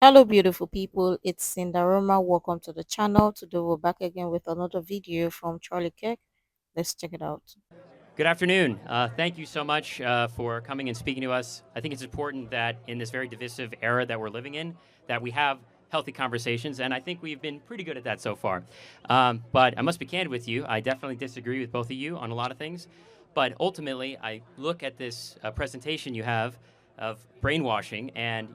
Hello, beautiful people. It's Cinderoma. Welcome to the channel. Today we're back again with another video from Charlie Kirk. Let's check it out. Good afternoon. Thank you so much for coming and speaking to us. I think it's important that in this very divisive era that we're living in, that we have healthy conversations, and I think we've been pretty good at that so far. But I must be candid with you. I definitely disagree with both of you on a lot of things. But ultimately, I look at this presentation you have of brainwashing, and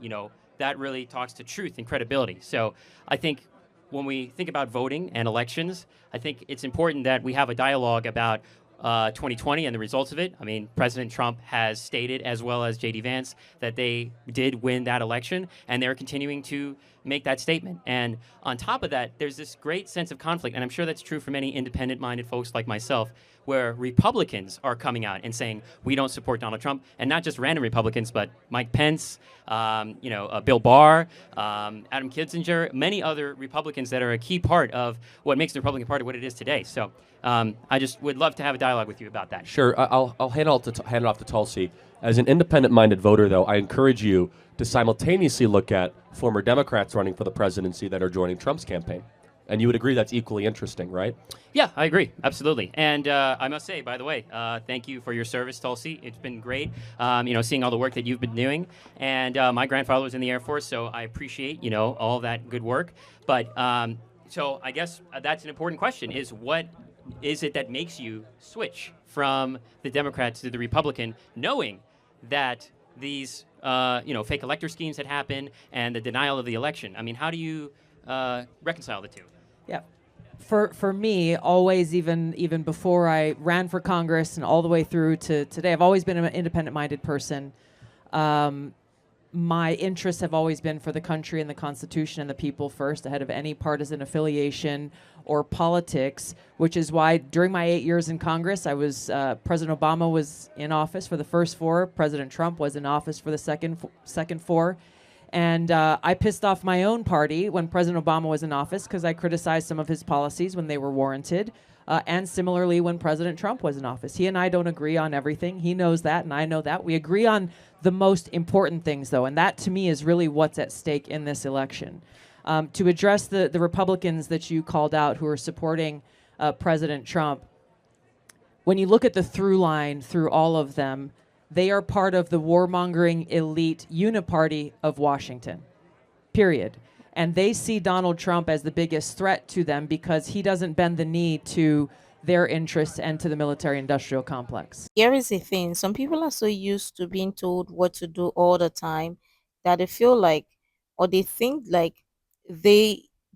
that really talks to truth and credibility. So I think when we think about voting and elections, I think it's important that we have a dialogue about 2020 and the results of it. I mean, President Trump has stated, as well as J.D. Vance, that they did win that election, and they're continuing to make that statement. And on top of that, there's this great sense of conflict, and I'm sure that's true for many independent-minded folks like myself, where Republicans are coming out and saying, we don't support Donald Trump, and not just random Republicans, but Mike Pence, Bill Barr, Adam Kinzinger, many other Republicans that are a key part of what makes the Republican Party what it is today. So I just would love to have a dialogue with you about that. Sure. I'll hand it off to Tulsi. As an independent-minded voter, though, I encourage you to simultaneously look at former Democrats running for the presidency that are joining Trump's campaign. And you would agree that's equally interesting, right? Yeah, I agree. Absolutely. And I must say, by the way, thank you for your service, Tulsi. It's been great, seeing all the work that you've been doing. And my grandfather was in the Air Force, so I appreciate, all that good work. But so I guess that's an important question, is what is it that makes you switch from the Democrats to the Republican, knowing that these fake elector schemes had happened and the denial of the election? I mean, how do you reconcile the two? Yeah. For me, always, even before I ran for Congress and all the way through to today, I've always been an independent-minded person. My interests have always been for the country and the Constitution and the people first, ahead of any partisan affiliation or politics, which is why during my 8 years in Congress, I was President Obama was in office for the first 4. President Trump was in office for the second 4. And I pissed off my own party when President Obama was in office because I criticized some of his policies when they were warranted. And similarly, when President Trump was in office. He and I don't agree on everything. He knows that, and I know that. We agree on the most important things, though, and that, to me, is really what's at stake in this election. To address the Republicans that you called out who are supporting President Trump, when you look at the through line through all of them, they are part of the warmongering elite uniparty of Washington, period. And they see Donald Trump as the biggest threat to them because he doesn't bend the knee to their interests and to the military-industrial complex. Here is the thing. Some people are so used to being told what to do all the time that they feel like, or they think like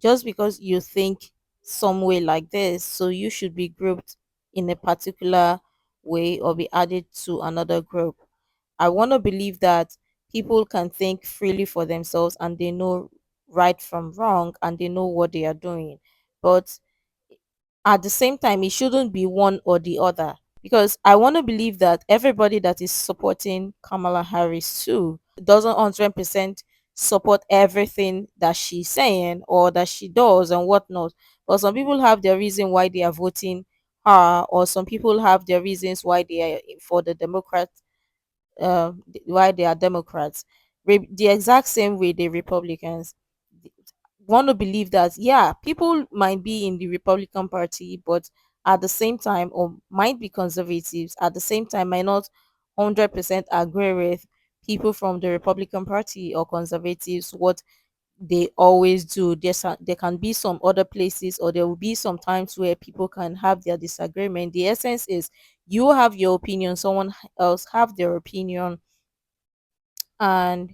just because you think some way like this, so you should be grouped in a particular way or be added to another group. I want to believe that people can think freely for themselves and they know right from wrong and they know what they are doing. But at the same time, it shouldn't be one or the other, because I want to believe that everybody that is supporting Kamala Harris too doesn't 100% support everything that she's saying or that she does and whatnot. But some people have their reason why they are voting her, or some people have their reasons why they are for the Democrats, why they are Democrats. The exact same way the Republicans want to believe that, yeah, people might be in the Republican Party, but at the same time, or might be conservatives, at the same time, might not 100% agree with people from the Republican Party or conservatives, what they always do. There can be some other places, or there will be some times where people can have their disagreement. The essence is you have your opinion, someone else have their opinion, and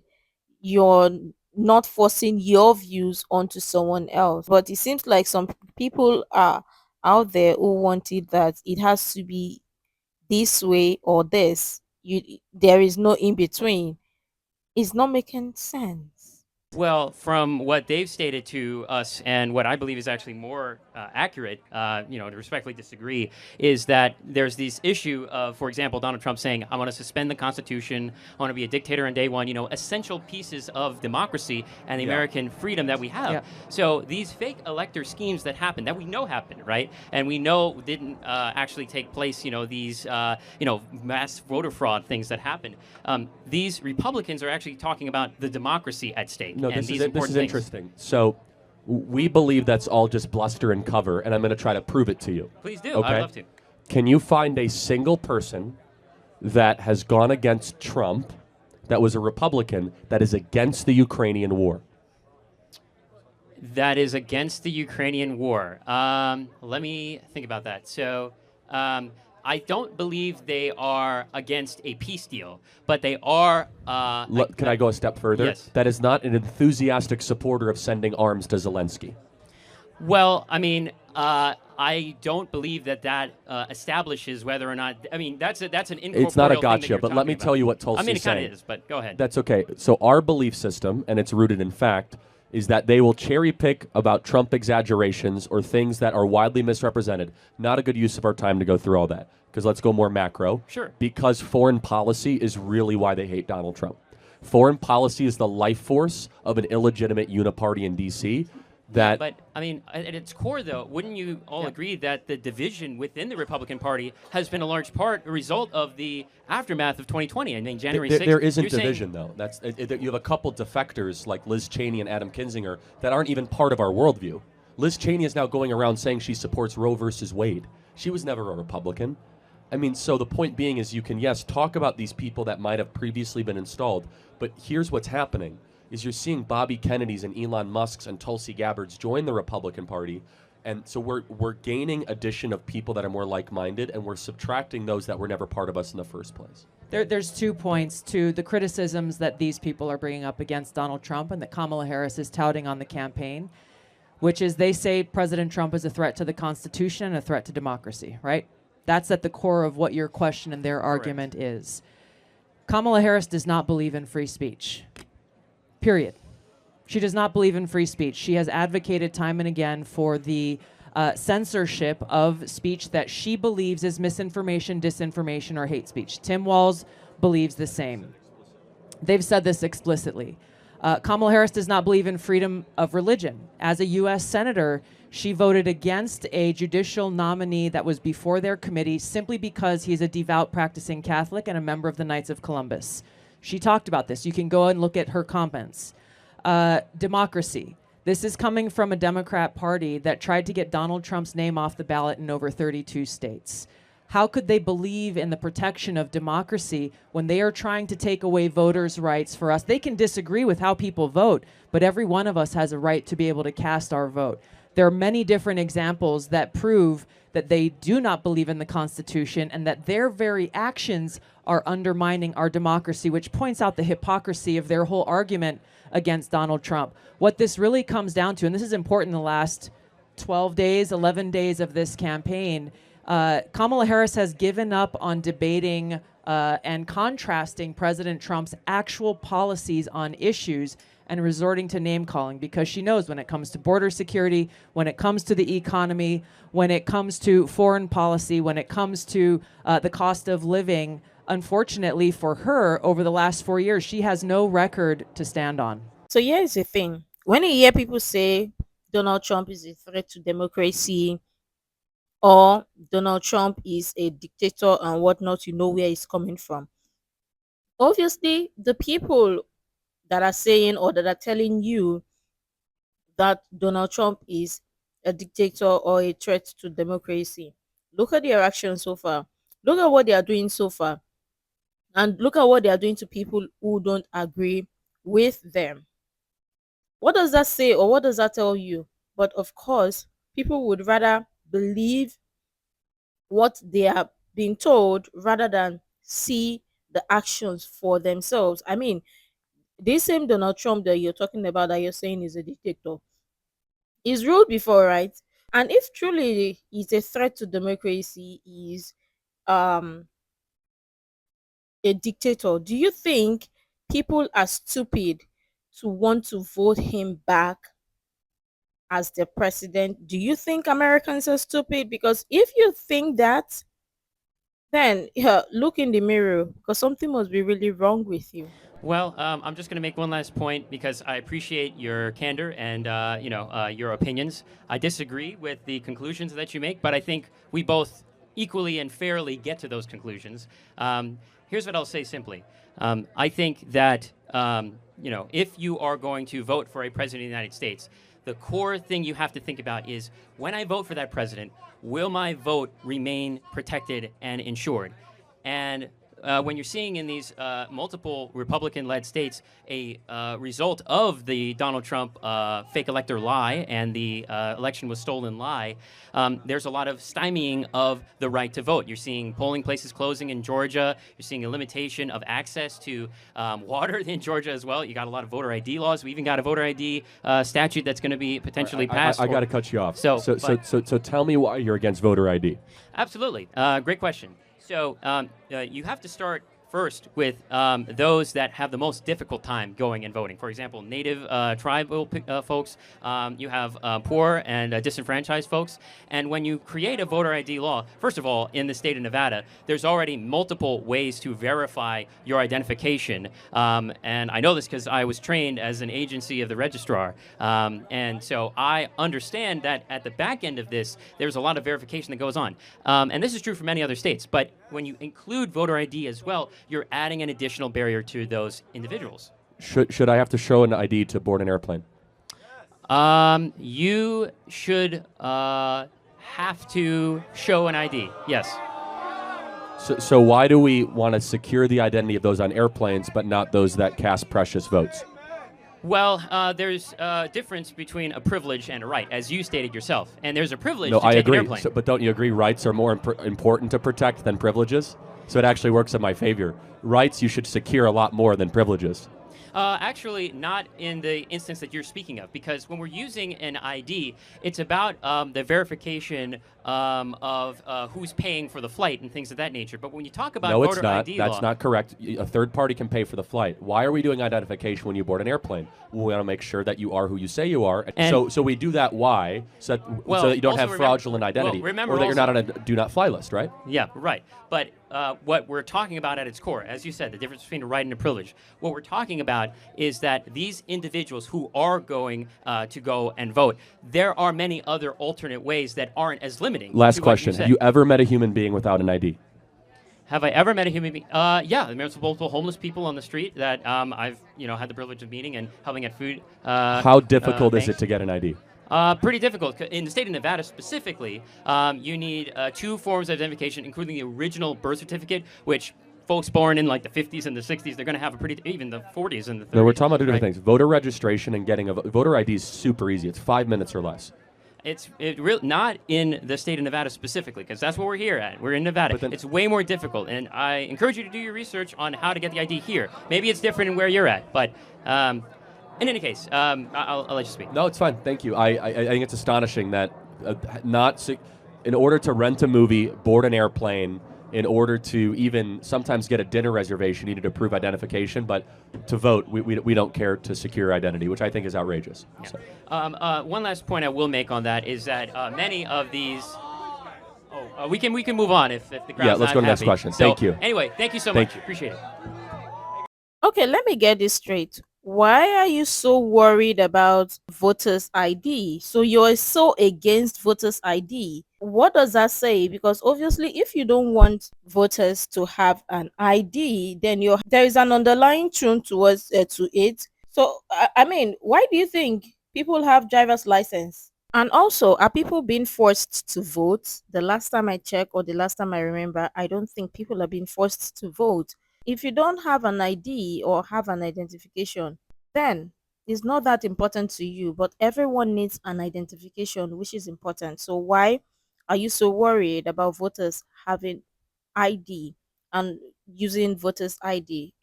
you're not forcing your views onto someone else. But it seems like some people are out there who want it that it has to be this way or this. There is no in between. It's not making sense. Well, from what they've stated to us, and what I believe is actually more accurate, to respectfully disagree, is that there's this issue of, for example, Donald Trump saying, I want to suspend the Constitution, I want to be a dictator on day one, essential pieces of democracy and the American freedom that we have. Yeah. So these fake elector schemes that happen, that we know happened, right? And we know didn't actually take place, these, mass voter fraud things that happened. These Republicans are actually talking about the democracy at stake. No, and this these is important things. interesting. So we believe that's all just bluster and cover, and I'm going to try to prove it to you. Please do. Okay? I'd love to. Can you find a single person that has gone against Trump that was a Republican that is against the Ukrainian war? That is against the Ukrainian war. Let me think about that. So I don't believe they are against a peace deal, but they are. Can I go a step further? Yes. That is not an enthusiastic supporter of sending arms to Zelensky. Well, I mean, I don't believe that establishes whether or not. I mean, that's an incorporeal It's not a thing that gotcha, you're but let me talking tell about. you what Tulsi's I mean, it kind saying. of is, but go ahead. That's okay. So our belief system, and it's rooted in fact, is that they will cherry pick about Trump exaggerations or things that are widely misrepresented. Not a good use of our time to go through all that, because let's go more macro. Sure. Because foreign policy is really why they hate Donald Trump. Foreign policy is the life force of an illegitimate uniparty in D.C. that But I mean, at its core, though, wouldn't you all agree that the division within the Republican Party has been a large part a result of the aftermath of 2020? I mean, January 6th. there isn't you're saying- division, though. You have a couple defectors like Liz Cheney and Adam Kinzinger that aren't even part of our worldview. Liz Cheney is now going around saying she supports Roe versus Wade. She was never a Republican. I mean, so the point being is you can, yes, talk about these people that might have previously been installed, but here's what's happening, is you're seeing Bobby Kennedy's and Elon Musk's and Tulsi Gabbard's join the Republican Party, and so we're gaining addition of people that are more like-minded, and we're subtracting those that were never part of us in the first place. There's 2 points to the criticisms that these people are bringing up against Donald Trump and that Kamala Harris is touting on the campaign, which is they say President Trump is a threat to the Constitution and a threat to democracy, right? That's at the core of what your question and their argument is. Kamala Harris does not believe in free speech. Period. She does not believe in free speech. She has advocated time and again for the censorship of speech that she believes is misinformation, disinformation, or hate speech. Tim Walz believes the same. They've said this explicitly. Kamala Harris does not believe in freedom of religion. As a U.S. Senator, she voted against a judicial nominee that was before their committee simply because he's a devout practicing Catholic and a member of the Knights of Columbus. She talked about this. You can go and look at her comments. Democracy. This is coming from a Democrat party that tried to get Donald Trump's name off the ballot in over 32 states. How could they believe in the protection of democracy when they are trying to take away voters' rights for us? They can disagree with how people vote, but every one of us has a right to be able to cast our vote. There are many different examples that prove that they do not believe in the Constitution and that their very actions are undermining our democracy, which points out the hypocrisy of their whole argument against Donald Trump. What this really comes down to, and this is important in the last 12 days, 11 days of this campaign, Kamala Harris has given up on debating and contrasting President Trump's actual policies on issues and resorting to name calling, because she knows when it comes to border security, when it comes to the economy, when it comes to foreign policy, when it comes to the cost of living, unfortunately for her, over the last 4 years, she has no record to stand on. So here's the thing. When you hear people say Donald Trump is a threat to democracy or Donald Trump is a dictator and whatnot, you know where he's coming from. Obviously, the people that are saying or that are telling you that Donald Trump is a dictator or a threat to democracy, look at their actions so far. Look at what they are doing so far. And look at what they are doing to people who don't agree with them. What does that say or what does that tell you? But of course, people would rather believe what they are being told rather than see the actions for themselves. I mean, this same Donald Trump that you're talking about, that you're saying is a dictator, is ruled before, right? And if truly he's a threat to democracy, is a dictator, do you think people are stupid to want to vote him back as the president? Do you think Americans are stupid? Because if you think that, then look in the mirror, because something must be really wrong with you. Well, I'm just going to make one last point because I appreciate your candor and your opinions. I disagree with the conclusions that you make, but I think we both equally and fairly get to those conclusions. Here's what I'll say simply. I think that if you are going to vote for a president of the United States, the core thing you have to think about is, when I vote for that president, will my vote remain protected and insured? And when you're seeing in these multiple Republican-led states a result of the Donald Trump fake elector lie and the election was stolen lie, there's a lot of stymieing of the right to vote. You're seeing polling places closing in Georgia. You're seeing a limitation of access to water in Georgia as well. You got a lot of voter ID laws. We even got a voter ID statute that's going to be potentially passed. I got to cut you off. So Tell me why you're against voter ID. Absolutely. Great question. So you have to start first with those that have the most difficult time going and voting. For example, native tribal folks, you have poor and disenfranchised folks. And when you create a voter ID law, first of all, in the state of Nevada, there's already multiple ways to verify your identification. And I know this because I was trained as an agency of the registrar. And so I understand that at the back end of this, there's a lot of verification that goes on. And this is true for many other states. But when you include voter ID as well, you're adding an additional barrier to those individuals. Should I have to show an ID to board an airplane? You should have to show an ID, yes. So why do we want to secure the identity of those on airplanes but not those that cast precious votes? Well, there's a difference between a privilege and a right, as you stated yourself. And there's a privilege No, to I take agree. an airplane. But don't you agree rights are more important to protect than privileges? So it actually works in my favor. Rights you should secure a lot more than privileges. Actually, not in the instance that you're speaking of, because when we're using an ID, it's about the verification of who's paying for the flight and things of that nature. But when you talk about No, it's voter not. ID That's law, not correct. A third party can pay for the flight. Why are we doing identification when you board an airplane? We want to make sure that you are who you say you are. And so we do that. Why? So that you don't have fraudulent identity, or that you're not on a do not fly list, right? Yeah, right. But what we're talking about at its core, as you said, the difference between a right and a privilege, what we're talking about is that these individuals who are going to go and vote, there are many other alternate ways that aren't as limiting. Last question. Have you ever met a human being without an ID? Have I ever met a human being? Yeah, there's multiple homeless people on the street that I've had the privilege of meeting and helping at food. How difficult is it to get an ID? Pretty difficult. In the state of Nevada specifically, you need 2 forms of identification, including the original birth certificate, which folks born in like the 50s and the 60s, they're going to have a pretty, even the 40s and the 30s. No, we're talking about two different right? things. Voter registration and getting a voter ID is super easy. It's 5 minutes or less. It's not in the state of Nevada specifically, because that's what we're here at. We're in Nevada. It's way more difficult, and I encourage you to do your research on how to get the ID here. Maybe it's different in where you're at, but in any case, I'll let you speak. No, it's fine. Thank you. I think it's astonishing that in order to rent a movie, board an airplane, in order to even sometimes get a dinner reservation, you need to prove identification. But to vote, we don't care to secure identity, which I think is outrageous. Yeah. So. One last point I will make on that is that many of these. We can move on if the crowd's Yeah, let's not go to the next happy. question. So, Thank you. Anyway, thank you so Thank much. you. Appreciate it. Okay, let me get this straight. Why are you so worried about voters ID? So you're so against voters ID. What does that say? Because obviously if you don't want voters to have an ID, then there is an underlying truth towards to it. So I mean, why do you think people have driver's license? And also, are people being forced to vote? The last time I checked, or the last time I remember, I don't think people are being forced to vote. If you don't have an ID or have an identification, then it's not that important to you. But everyone needs an identification, which is important. So why are you so worried about voters having ID and using voters ID?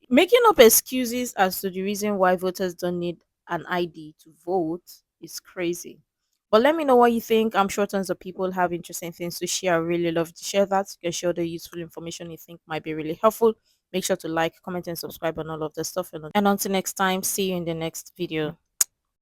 Making up excuses as to the reason why voters don't need an ID to vote is crazy. But let me know what you think. I'm sure tons of people have interesting things to share. I really love to share that. You can share the useful information you think might be really helpful. Make sure to like, comment, and subscribe on all of the stuff. And until next time, see you in the next video.